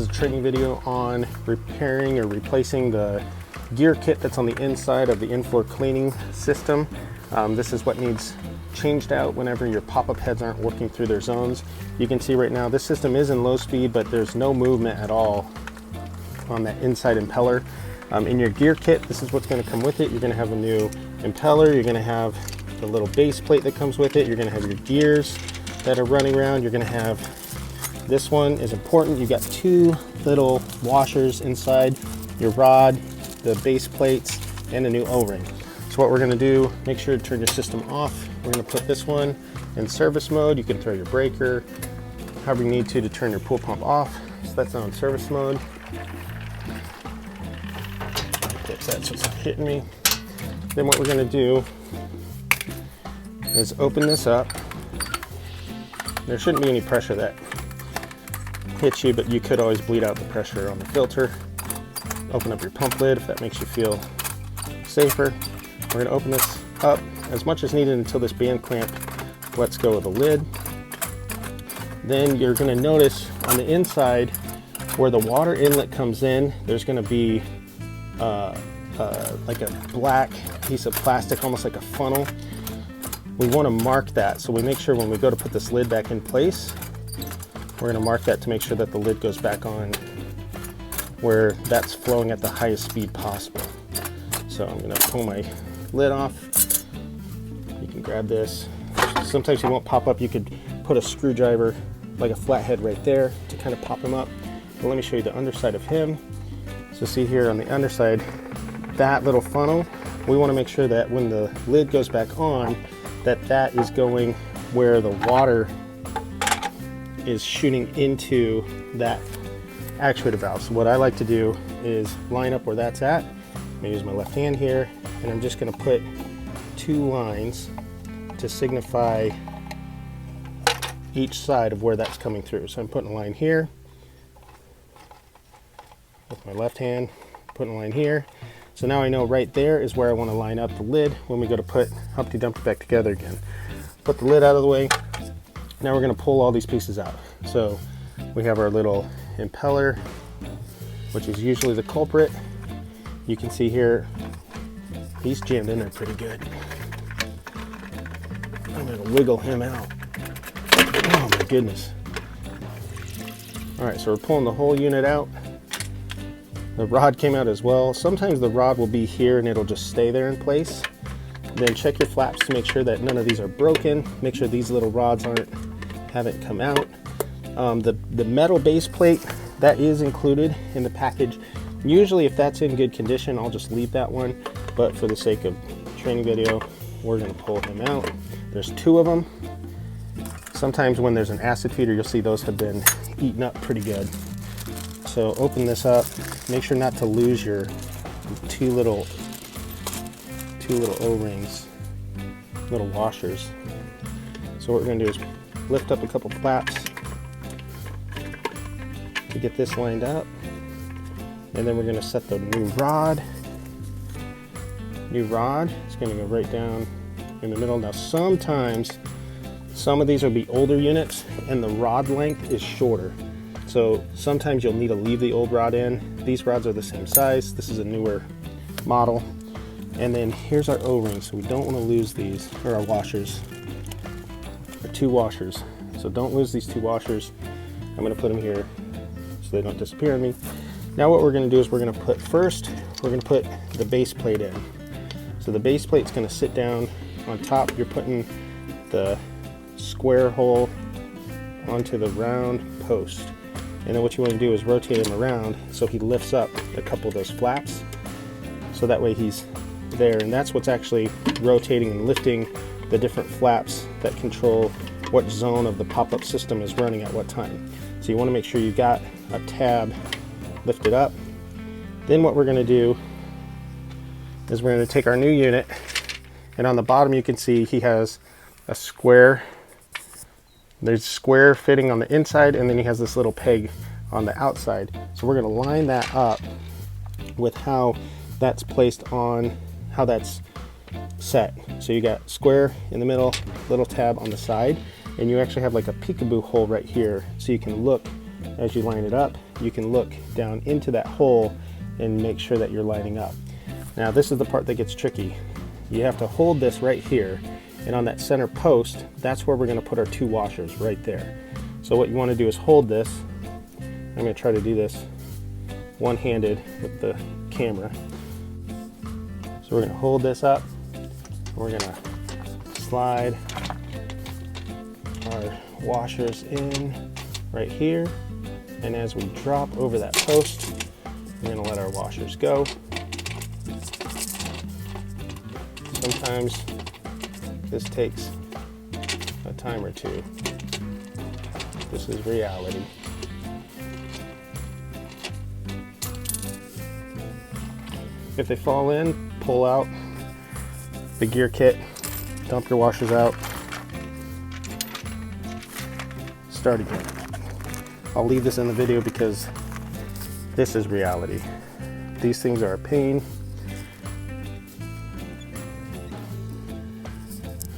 is a training video on repairing or replacing the gear kit that's on the inside of the Infloor cleaning system. This is what needs changed out whenever your pop-up heads aren't working through their zones. You can see right now this system is in low speed, but there's no movement at all on that inside impeller. In your gear kit, this is what's going to come with it. You're going to have a new impeller, you're going to have the little base plate that comes with it, you're going to have your gears that are running around, you're going to have, this one is important, you got two little washers inside your rod, the base plates, and a new O-ring. So what we're going to do, make sure to turn your system off. We're going to put this one in service mode. You can throw your breaker, however you need to turn your pool pump off. So that's now in service mode. Fix that so it's not hitting me. Then what we're going to do is open this up. There shouldn't be any pressure that hits you, but you could always bleed out the pressure on the filter. Open up your pump lid if that makes you feel safer. We're going to open this up as much as needed until this band clamp lets go of the lid. Then you're going to notice on the inside where the water inlet comes in, there's going to be like a black piece of plastic, almost like a funnel. We want to mark that, so we make sure when we go to put this lid back in place, we're going to mark that to make sure that the lid goes back on where that's flowing at the highest speed possible. So I'm going to pull my lid off. You can grab this. Sometimes he won't pop up. You could put a screwdriver, like a flathead right there, to kind of pop him up. But let me show you the underside of him. So see here on the underside, that little funnel, we want to make sure that when the lid goes back on, that is going where the water is shooting into that actuator valve. So what I like to do is line up where that's at. I'm going to use my left hand here, and I'm just going to put two lines to signify each side of where that's coming through. So I'm putting a line here with my left hand, putting a line here. So now I know right there is where I want to line up the lid when we go to put Humpty Dumpty back together again. Put the lid out of the way. Now we're going to pull all these pieces out. So we have our little impeller, which is usually the culprit. You can see here, he's jammed in there pretty good. I'm going to wiggle him out. Oh my goodness. All right, so we're pulling the whole unit out. The rod came out as well. Sometimes the rod will be here and it'll just stay there in place. Then check your flaps to make sure that none of these are broken. Make sure these little rods haven't come out. The metal base plate, that is included in the package. Usually if that's in good condition, I'll just leave that one. But for the sake of training video, we're going to pull him out. There's two of them. Sometimes when there's an acid feeder, you'll see those have been eaten up pretty good. So open this up. Make sure not to lose your two little O-rings, little washers. So what we're going to do is lift up a couple flaps to get this lined up, and then we're going to set the new rod. It's going to go right down in the middle. Now sometimes some of these will be older units and the rod length is shorter. So sometimes you'll need to leave the old rod in. These rods are the same size. This is a newer model. And then here's our O-rings. So we don't want to lose these, or our washers. Our two washers. So don't lose these two washers. I'm going to put them here so they don't disappear on me. Now what we're going to do is we're going to put the base plate in. So the base plate's going to sit down on top. You're putting the square hole onto the round post. And then what you want to do is rotate him around so he lifts up a couple of those flaps. So that way he's there, and that's what's actually rotating and lifting the different flaps that control what zone of the pop-up system is running at what time. So you want to make sure you got a tab lifted up. Then what we're going to do is we're going to take our new unit, and on the bottom you can see he has a square. There's square fitting on the inside, and then he has this little peg on the outside. So we're going to line that up with how that's placed on, how that's set. So you got square in the middle, little tab on the side, and you actually have like a peekaboo hole right here, so you can look as you line it up you can look down into that hole and make sure that you're lining up. Now this is the part that gets tricky. You have to hold this right here, and on that center post, that's where we're going to put our 2 washers right there. So what you want to do is hold this. I'm going to try to do this one-handed with the camera. So we're going to hold this up. We're going to slide our washers in right here, and as we drop over that post, we're going to let our washers go. Sometimes this takes a time or two. This is reality. If they fall in, pull out the gear kit, dump your washers out, start again. I'll leave this in the video because this is reality. These things are a pain.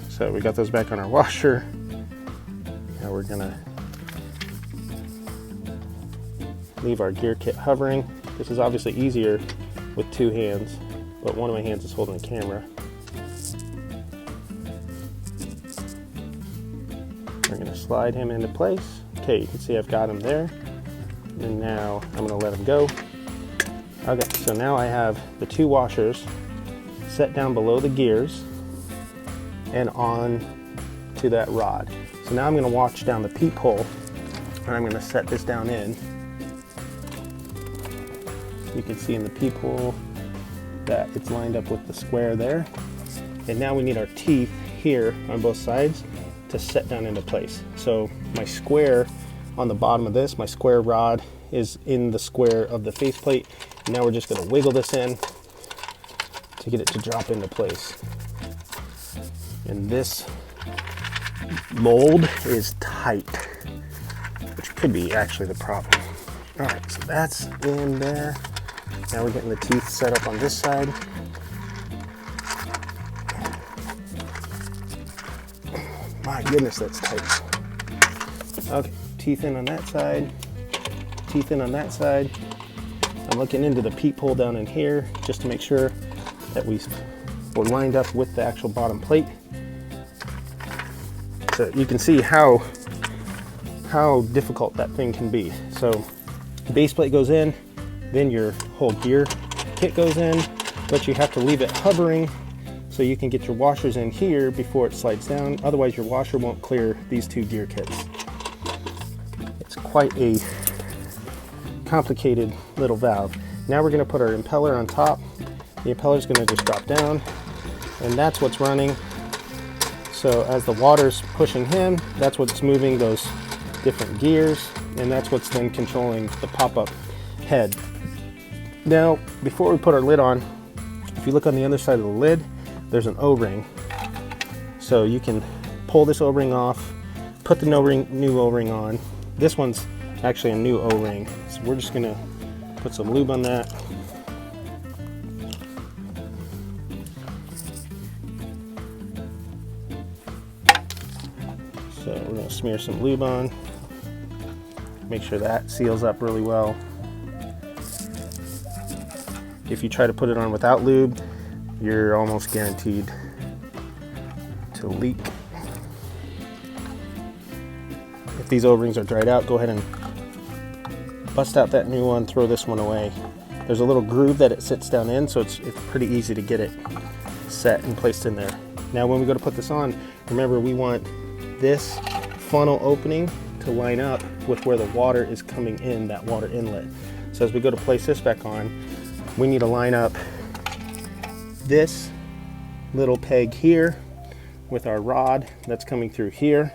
So we got those back on our washer. Now we're gonna leave our gear kit hovering. This is obviously easier with 2 hands, but one of my hands is holding the camera. We're gonna slide him into place. Okay, you can see I've got him there. And now I'm gonna let him go. Okay, so now I have the 2 washers set down below the gears and on to that rod. So now I'm going to watch down the peephole, and I'm going to set this down in. You can see in the peephole that it's lined up with the square there. And now we need our teeth here on both sides to set down into place. So my square on the bottom of this, my square rod is in the square of the faceplate. And now we're just going to wiggle this in to get it to drop into place. And this mold is tight, which could be actually the problem. All right, so that's in there. Now we're getting the teeth set up on this side. My goodness, that's tight. Okay, teeth in on that side, teeth in on that side. I'm looking into the peephole down in here just to make sure that we're lined up with the actual bottom plate. So you can see how difficult that thing can be. So base plate goes in, then your whole gear kit goes in, but you have to leave it hovering so you can get your washers in here before it slides down. Otherwise your washer won't clear these 2 gear kits. It's quite a complicated little valve. Now we're going to put our impeller on top. The impeller is going to just drop down, and that's what's running. So as the water's pushing him, that's what's moving those different gears, and that's what's then controlling the pop-up head. Now, before we put our lid on, if you look on the other side of the lid, there's an O-ring. So you can pull this O-ring off, put the new O-ring on. This one's actually a new O-ring, so we're just gonna put some lube on that. So we're going to smear some lube on, make sure that seals up really well. If you try to put it on without lube, you're almost guaranteed to leak. If these O-rings are dried out, go ahead and bust out that new one, throw this one away. There's a little groove that it sits down in, so it's pretty easy to get it set and placed in there. Now when we go to put this on, remember we want this funnel opening to line up with where the water is coming in, that water inlet. So as we go to place this back on, we need to line up this little peg here with our rod that's coming through here.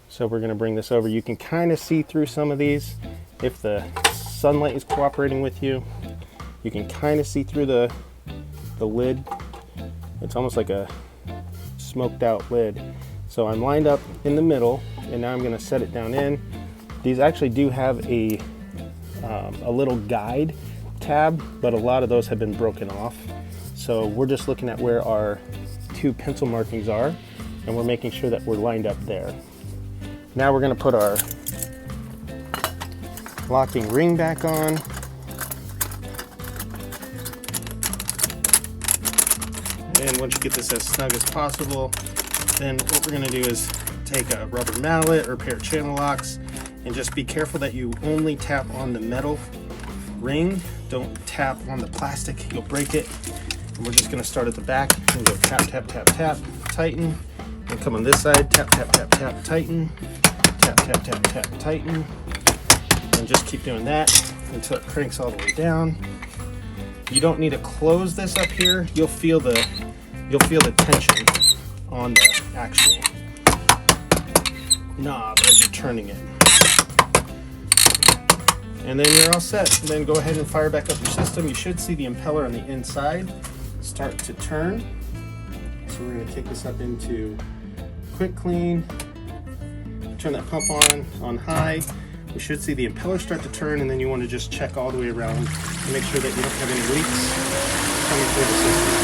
So we're going to bring this over. You can kind of see through some of these if the sunlight is cooperating with you. You can kind of see through the lid. It's almost like a smoked out lid. So I'm lined up in the middle, and now I'm going to set it down in. These actually do have a little guide tab, but a lot of those have been broken off. So we're just looking at where our 2 pencil markings are, and we're making sure that we're lined up there. Now we're going to put our Locking ring back on. And once you get this as snug as possible, then what we're going to do is take a rubber mallet or a pair of channel locks and just be careful that you only tap on the metal ring. Don't tap on the plastic, you'll break it. And we're just going to start at the back and go tap, tap, tap, tap, tighten. And come on this side, tap, tap, tap, tap, tighten. Tap, tap, tap, tap, tighten. And just keep doing that until it cranks all the way down. You don't need to close this up here. You'll feel the tension on the actual knob as you're turning it. And then you're all set. And then go ahead and fire back up your system. You should see the impeller on the inside start to turn. So we're going to take this up into QuickClean. Turn that pump on high. You should see the impeller start to turn, and then you want to just check all the way around and make sure that you don't have any leaks coming through the system.